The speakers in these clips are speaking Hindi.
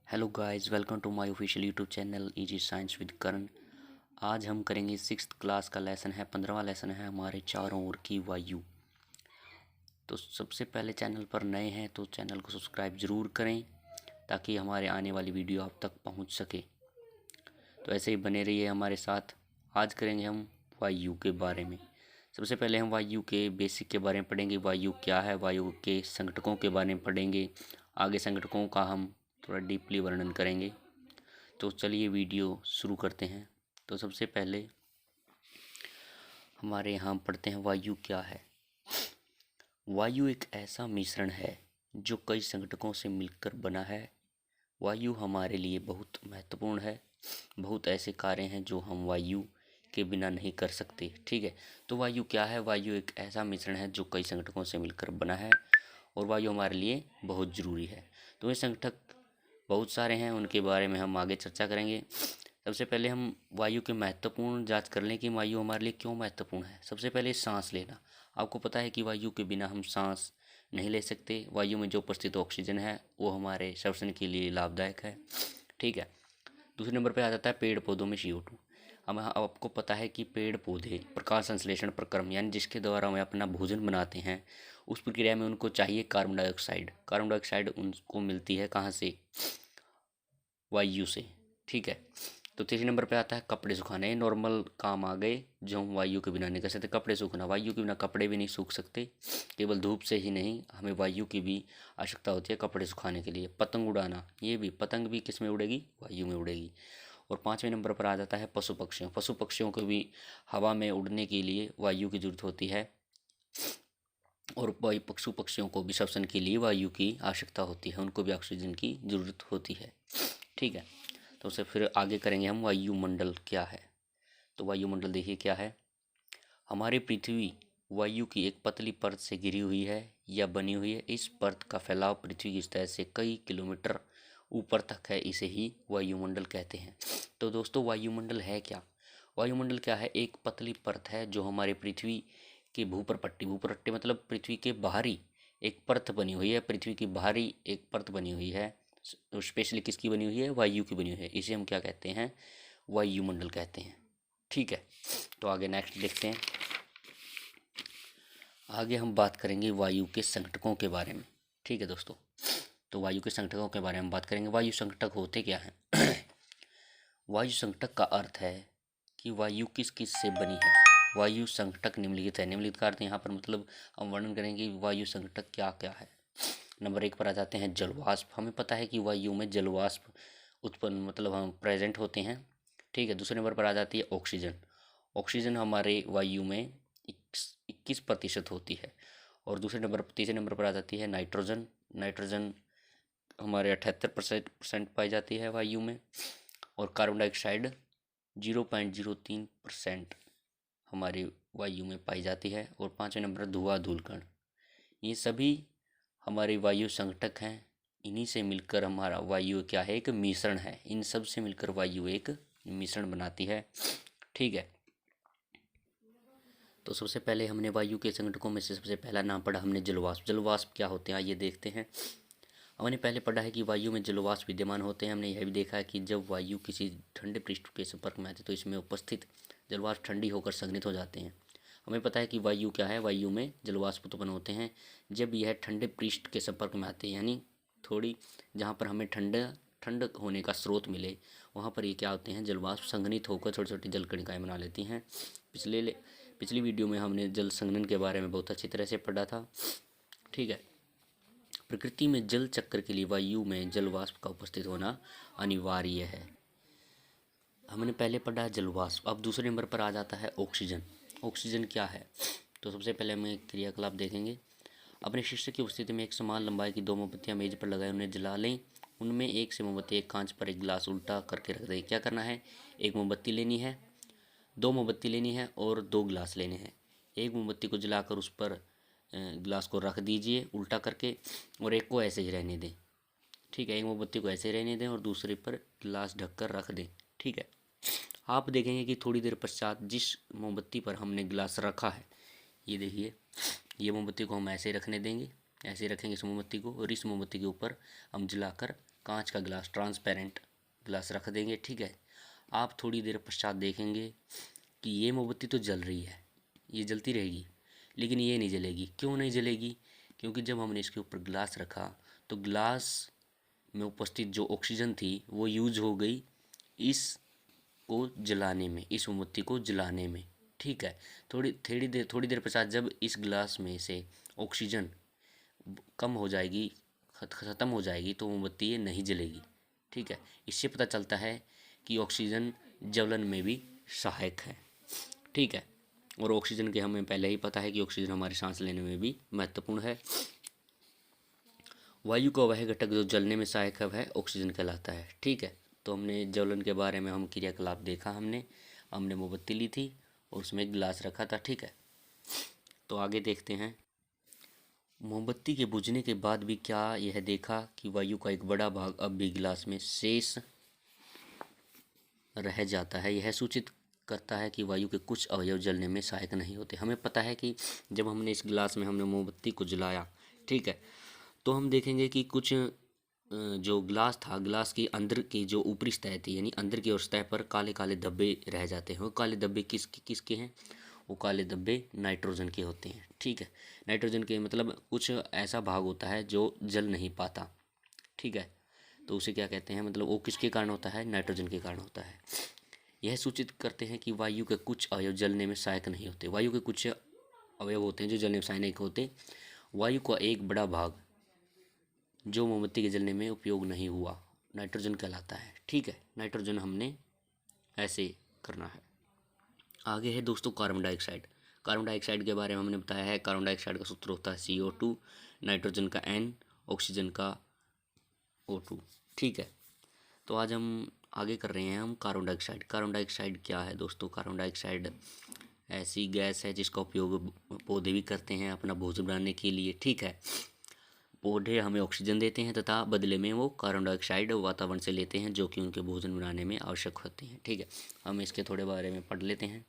Hello guys, welcome to my official YouTube channel easy science with Karan. आज हम करेंगे 6th क्लास का लेसन है, 15वां लेसन है हमारे चारों ओर की वायु। तो सबसे पहले चैनल पर नए हैं तो चैनल को सब्सक्राइब ज़रूर करें ताकि हमारे आने वाली वीडियो आप तक पहुंच सके। तो ऐसे ही बने रहिए हमारे साथ। आज करेंगे हम वायु के बारे में। सबसे पहले हम वायु के बेसिक के बारे में पढ़ेंगे, वायु क्या है, वायु के संघटकों के बारे में पढ़ेंगे। आगे संघटकों का हम थोड़ा डीपली वर्णन करेंगे। तो चलिए वीडियो शुरू करते हैं। तो सबसे पहले हमारे यहाँ पढ़ते हैं वायु क्या है। वायु एक ऐसा मिश्रण है जो कई संघटकों से मिलकर बना है। वायु हमारे लिए बहुत महत्वपूर्ण है। बहुत ऐसे कार्य हैं जो हम वायु के बिना नहीं कर सकते। ठीक है, तो वायु क्या है। वायु एक ऐसा मिश्रण है जो कई संघटकों से मिलकर बना है और वायु हमारे लिए बहुत ज़रूरी है। तो ये संघटक बहुत सारे हैं, उनके बारे में हम आगे चर्चा करेंगे। सबसे पहले हम वायु के महत्वपूर्ण जांच कर लें कि वायु हमारे लिए क्यों महत्वपूर्ण है। सबसे पहले सांस लेना। आपको पता है कि वायु के बिना हम सांस नहीं ले सकते। वायु में जो उपस्थित ऑक्सीजन है वो हमारे श्वसन के लिए लाभदायक है। ठीक है, दूसरे नंबर पे आ जाता है पेड़ पौधों में CO2। हम आपको पता है कि पेड़ पौधे प्रकाश संश्लेषण प्रक्रम यानी जिसके द्वारा हमें अपना भोजन बनाते हैं, उस प्रक्रिया में उनको चाहिए कार्बन डाइऑक्साइड। कार्बन डाइऑक्साइड उनको मिलती है कहाँ से? वायु से। ठीक है, तो तीसरे नंबर पे आता है कपड़े सुखाने। नॉर्मल काम आ गए जो हम वायु के बिना नहीं कर सकते। कपड़े सूखना, वायु के बिना कपड़े भी नहीं सूख सकते। केवल धूप से ही नहीं, हमें वायु की भी आवश्यकता होती है कपड़े सुखाने के लिए। पतंग उड़ाना, ये भी पतंग भी किस में उड़ेगी? वायु में उड़ेगी। और पाँचवें नंबर पर आ जाता है पशु पक्षियों। पशु पक्षियों को भी हवा में उड़ने के लिए वायु की जरूरत होती है और पशु पक्षियों को भी श्वसन के लिए वायु की आवश्यकता होती है, उनको भी ऑक्सीजन की जरूरत होती है। ठीक है, तो उसे फिर आगे करेंगे हम वायुमंडल क्या है। तो वायुमंडल देखिए क्या है। हमारी पृथ्वी वायु की एक पतली परत से घिरी हुई है या बनी हुई है। इस परत का फैलाव पृथ्वी की सतह से कई किलोमीटर ऊपर तक है, इसे ही वायुमंडल कहते हैं। तो दोस्तों, वायुमंडल है क्या? वायुमंडल क्या है? एक पतली परत है जो हमारे पृथ्वी के भूपरपट्टी, भूपरपट्टी मतलब पृथ्वी के बाहरी एक परत बनी हुई है। पृथ्वी की बाहरी एक परत बनी हुई है, स्पेशली किसकी बनी हुई है? वायु की बनी हुई है। इसे हम क्या कहते हैं? वायुमंडल कहते हैं। ठीक है, तो आगे नेक्स्ट देखते हैं। आगे हम बात करेंगे वायु के संघटकों के बारे में। ठीक है दोस्तों, तो वायु के संघटकों के बारे में बात करेंगे। वायु संघटक होते क्या हैं? वायु संघटक का अर्थ है कि वायु किस किस से बनी है। वायु संघटक निम्नलिखित है। निम्नलिखित का अर्थ यहाँ पर मतलब हम वर्णन करेंगे वायु संघटक क्या क्या है। नंबर 1 पर आ जाते हैं जलवाष्प। हमें पता है कि वायु में जलवाष्प उत्पन्न मतलब हम प्रेजेंट होते हैं। ठीक है, दूसरे नंबर पर आ जाती है ऑक्सीजन। ऑक्सीजन हमारे वायु में 21% होती है। और तीसरे नंबर पर आ जाती है नाइट्रोजन। नाइट्रोजन हमारे 78% पाई जाती है वायु में। और कार्बन डाइऑक्साइड 0.03% हमारी वायु में पाई जाती है। और पाँचवें नंबर धुआं धूलकण। ये सभी हमारे वायु संघटक हैं। इन्हीं से मिलकर हमारा वायु क्या है? एक मिश्रण है। इन सब से मिलकर वायु एक मिश्रण बनाती है। ठीक है, तो सबसे पहले हमने वायु के संघटकों में से सबसे पहला नाम पढ़ा हमने जलवाष्प। जलवाष्प क्या होते हैं आइए देखते हैं। हमने पहले पढ़ा है कि वायु में जलवाष्प विद्यमान होते हैं। हमने यह भी देखा है कि जब वायु किसी ठंडे पृष्ठ के संपर्क में आती है तो इसमें उपस्थित जलवाष्प ठंडी होकर संघनित हो जाते हैं। हमें पता है कि वायु क्या है? वायु में जलवाष्प उत्पन्न होते हैं जब यह ठंडे पृष्ठ के संपर्क में आते हैं, यानी थोड़ी जहाँ पर हमें ठंड होने का स्रोत मिले वहाँ पर ये क्या होते हैं? जलवाष्प संघनित होकर छोटी छोटी जल कणिकाएँ बना लेती हैं। पिछली वीडियो में हमने जल संघनन के बारे में बहुत अच्छी तरह से पढ़ा था। ठीक है, प्रकृति में जल चक्र के लिए वायु में जलवाष्प का उपस्थित होना अनिवार्य है। हमने पहले पढ़ा जलवाष्प। अब दूसरे नंबर पर आ जाता है ऑक्सीजन। ऑक्सीजन क्या है? तो सबसे पहले हम एक क्रियाकलाप देखेंगे। अपने शिष्य की उपस्थिति में एक समान लंबाई की 2 मोमबत्तियां मेज पर लगाएं, उन्हें जला लें। उनमें एक से मोमबत्ती एक कांच पर एक गिलास उल्टा करके रख दें। क्या करना है? एक मोमबत्ती लेनी है, 2 मोमबत्ती लेनी है और 2 गिलास लेने हैं। एक मोमबत्ती को जलाकर उस पर गिलास को रख दीजिए उल्टा करके और एक को ऐसे ही रहने दें। ठीक है, एक मोमबत्ती को ऐसे रहने दें और दूसरे पर गिलास ढककर रख दें। ठीक है, आप देखेंगे कि थोड़ी देर पश्चात जिस मोमबत्ती पर हमने गिलास रखा है, ये देखिए, ये मोमबत्ती को हम ऐसे रखने देंगे, ऐसे रखेंगे इस मोमबत्ती को और इस मोमबत्ती के ऊपर हम जलाकर कांच का गिलास, ट्रांसपेरेंट गिलास रख देंगे। ठीक है, आप थोड़ी देर पश्चात देखेंगे कि ये मोमबत्ती तो जल रही है, ये जलती रहेगी, लेकिन ये नहीं जलेगी। क्यों नहीं जलेगी? क्योंकि जब हमने इसके ऊपर गिलास रखा तो गिलास में उपस्थित जो ऑक्सीजन थी वो यूज हो गई इस को जलाने में, इस मोमबत्ती को जलाने में। ठीक है, थोड़ी देर पश्चात जब इस गिलास में से ऑक्सीजन कम हो जाएगी, ख़त्म हो जाएगी, तो मोमबत्ती ये नहीं जलेगी। ठीक है, इससे पता चलता है कि ऑक्सीजन ज्वलन में भी सहायक है। ठीक है, और ऑक्सीजन के हमें पहले ही पता है कि ऑक्सीजन हमारे सांस लेने में भी महत्वपूर्ण है। वायु का वह घटक जो जलने में सहायक है ऑक्सीजन कहलाता है। ठीक है, तो हमने ज्वलन के बारे में हम क्रियाकलाप देखा, हमने मोमबत्ती ली थी और उसमें गिलास रखा था। ठीक है, तो आगे देखते हैं। मोमबत्ती के बुझने के बाद भी क्या यह देखा कि वायु का एक बड़ा भाग अब भी गिलास में शेष रह जाता है। यह सूचित करता है कि वायु के कुछ अवयव जलने में सहायक नहीं होते। हमें पता है कि जब हमने इस गिलास में हमने मोमबत्ती को जलाया, ठीक है, तो हम देखेंगे कि कुछ जो गिलास था, गिलास के अंदर की जो ऊपरी सतह थी, यानी अंदर की ओर सतह पर काले काले धब्बे रह जाते हैं। वो काले धब्बे किसके हैं? वो काले धब्बे नाइट्रोजन के होते हैं। ठीक है, नाइट्रोजन के मतलब कुछ ऐसा भाग होता है जो जल नहीं पाता। ठीक है, तो उसे क्या कहते हैं? मतलब वो किसके कारण होता है? नाइट्रोजन के कारण होता है। यह सूचित करते हैं कि वायु के कुछ अवयव जलने में सहायक नहीं होते। वायु के कुछ अवयव होते हैं जो जलने में सहायक नहीं होते। वायु का एक बड़ा भाग जो मोमबत्ती के जलने में उपयोग नहीं हुआ नाइट्रोजन कहलाता है। ठीक है, नाइट्रोजन हमने ऐसे करना है। आगे है दोस्तों कार्बन डाइऑक्साइड। कार्बन डाइऑक्साइड के बारे में हमने बताया है। कार्बन डाइऑक्साइड का सूत्र होता है CO2, नाइट्रोजन का N, ऑक्सीजन का O2। ठीक है, तो आज हम आगे कर रहे हैं हम कार्बन डाइऑक्साइड। कार्बन डाइऑक्साइड क्या है दोस्तों? कार्बन डाइऑक्साइड ऐसी गैस है जिसका उपयोग पौधे भी करते हैं अपना भोजन बनाने के लिए। ठीक है, पौधे हमें ऑक्सीजन देते हैं तथा बदले में वो कार्बन डाइऑक्साइड वातावरण से लेते हैं जो कि उनके भोजन बनाने में आवश्यक होते हैं। ठीक है, हम इसके थोड़े बारे में पढ़ लेते हैं।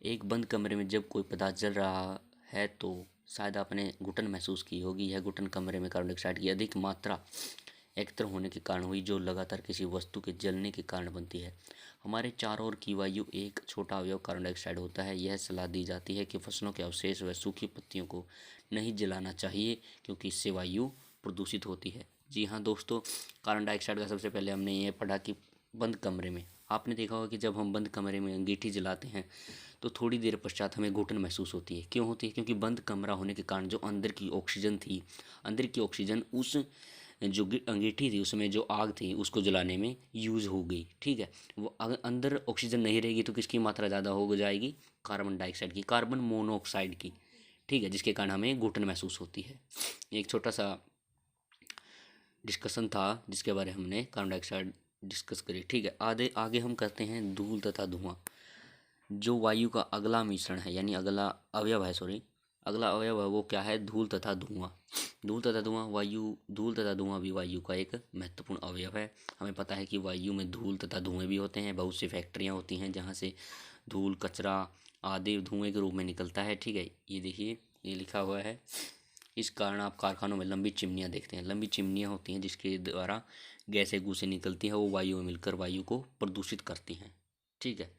एक बंद कमरे में जब कोई पदार्थ जल रहा है तो शायद आपने घुटन महसूस की होगी। यह घुटन कमरे में कार्बन डाइऑक्साइड की अधिक मात्रा एकत्र होने के कारण हुई, जो लगातार किसी वस्तु के जलने के कारण बनती है। हमारे चारों ओर की वायु एक छोटा अवयव कार्बन डाइऑक्साइड होता है। यह सलाह दी जाती है कि फसलों के अवशेष व सूखी पत्तियों को नहीं जलाना चाहिए क्योंकि इससे वायु प्रदूषित होती है। जी हाँ दोस्तों, कार्बन डाइऑक्साइड का सबसे पहले हमने ये पढ़ा कि बंद कमरे में, आपने देखा होगा कि जब हम बंद कमरे में अंगीठी जलाते हैं तो थोड़ी देर पश्चात हमें घुटन महसूस होती है। क्यों होती है? क्योंकि बंद कमरा होने के कारण जो अंदर की ऑक्सीजन थी, अंदर की ऑक्सीजन उस जो अंगीठी थी उसमें जो आग थी उसको जलाने में यूज़ हो गई। ठीक है, वो अगर अंदर ऑक्सीजन नहीं रहेगी तो किसकी मात्रा ज़्यादा हो जाएगी? कार्बन डाइऑक्साइड की, कार्बन मोनोऑक्साइड की। ठीक है, जिसके कारण हमें घुटन महसूस होती है। एक छोटा सा डिस्कशन था जिसके बारे में हमने कार्बन डाइऑक्साइड डिस्कस करी। ठीक है, आगे हम करते हैं धूल तथा धुआं। जो वायु का अगला मिश्रण है, यानी अगला अवयव है, अगला अवयव है वो क्या है? धूल तथा धुआं। धूल तथा धुआं भी वायु का एक महत्वपूर्ण अवयव है। हमें पता है कि वायु में धूल तथा धुएं भी होते हैं। बहुत सी फैक्ट्रियां होती हैं जहां से धूल, कचरा आदि धुएं के रूप में निकलता है। ठीक है, ये देखिए, ये लिखा हुआ है। इस कारण आप कारखानों में लंबी चिमनियाँ देखते हैं। लंबी चिमनियाँ होती हैं जिसके द्वारा गैसें गूसें निकलती हैं, वो वायु में मिलकर वायु को प्रदूषित करती हैं। ठीक है,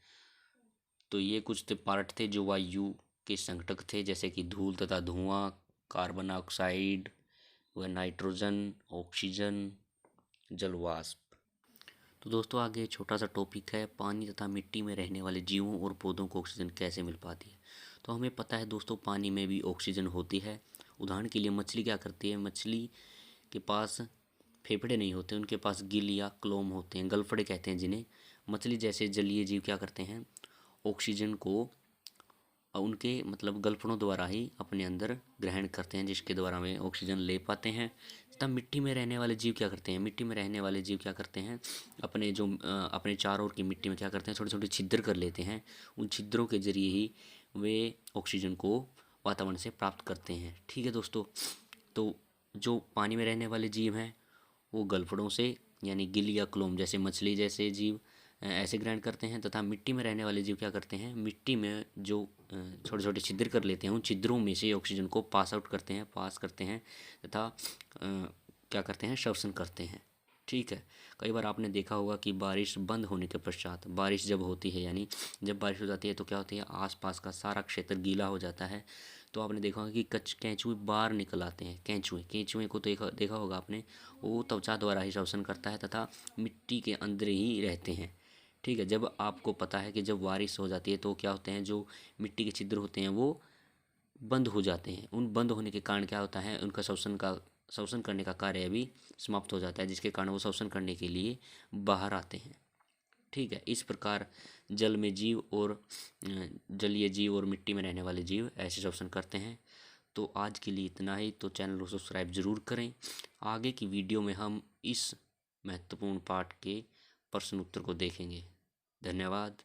तो ये कुछ पार्ट थे जो वायु के संघटक थे, जैसे कि धूल तथा धुआं, कार्बन ऑक्साइड व नाइट्रोजन, ऑक्सीजन, जलवाष्प। तो दोस्तों आगे छोटा सा टॉपिक है, पानी तथा मिट्टी में रहने वाले जीवों और पौधों को ऑक्सीजन कैसे मिल पाती है। तो हमें पता है दोस्तों, पानी में भी ऑक्सीजन होती है। उदाहरण के लिए मछली क्या करती है? मछली के पास फेफड़े नहीं होते, उनके पास गिल या क्लोम होते हैं, गलफड़े कहते हैं जिन्हें। मछली जैसे जलीय जीव क्या करते हैं? ऑक्सीजन को उनके मतलब गलफड़ों द्वारा ही अपने अंदर ग्रहण करते हैं, जिसके द्वारा वे ऑक्सीजन ले पाते हैं। तब मिट्टी में रहने वाले जीव क्या करते हैं? मिट्टी में रहने वाले जीव क्या करते हैं? अपने चारों ओर की मिट्टी में क्या करते हैं? छोटे छोटे छिद्र कर लेते हैं। उन छिद्रों के जरिए ही वे ऑक्सीजन को वातावरण से प्राप्त करते हैं। ठीक है दोस्तों, तो जो पानी में रहने वाले जीव हैं वो गलफड़ों से, यानी गिल या क्लोम जैसे मछली जैसे जीव ऐसे ग्रहण करते हैं, तथा मिट्टी में रहने वाले जीव क्या करते हैं? मिट्टी में जो छोटे छोटे छिद्र कर लेते हैं, उन छिद्रों में से ऑक्सीजन को पास करते हैं तथा क्या करते हैं? श्वसन करते हैं। ठीक है। कई बार आपने देखा होगा कि बारिश बंद होने के पश्चात बारिश जब होती है, यानी जब बारिश हो जाती है तो क्या होती है, आसपास का सारा क्षेत्र गीला हो जाता है। तो आपने देखा होगा कि कच केंचुए बाहर निकल आते हैं। केंचुए केंचुए को देखा देखा होगा आपने, वो त्वचा द्वारा ही श्वसन करता है तथा मिट्टी के अंदर ही रहते हैं। ठीक है। जब आपको पता है कि जब बारिश हो जाती है तो क्या होते हैं, जो मिट्टी के छिद्र होते हैं वो बंद हो जाते हैं। उन बंद होने के कारण क्या होता है, उनका शोषण करने का कार्य भी समाप्त हो जाता है, जिसके कारण वो शोषण करने के लिए बाहर आते हैं। ठीक है। इस प्रकार जल में जीव और जलीय जीव और मिट्टी में रहने वाले जीव ऐसे शोषण करते हैं। तो आज के लिए इतना ही। तो चैनल को सब्सक्राइब जरूर करें। आगे की वीडियो में हम इस महत्वपूर्ण पाठ के प्रश्न उत्तर को देखेंगे। धन्यवाद।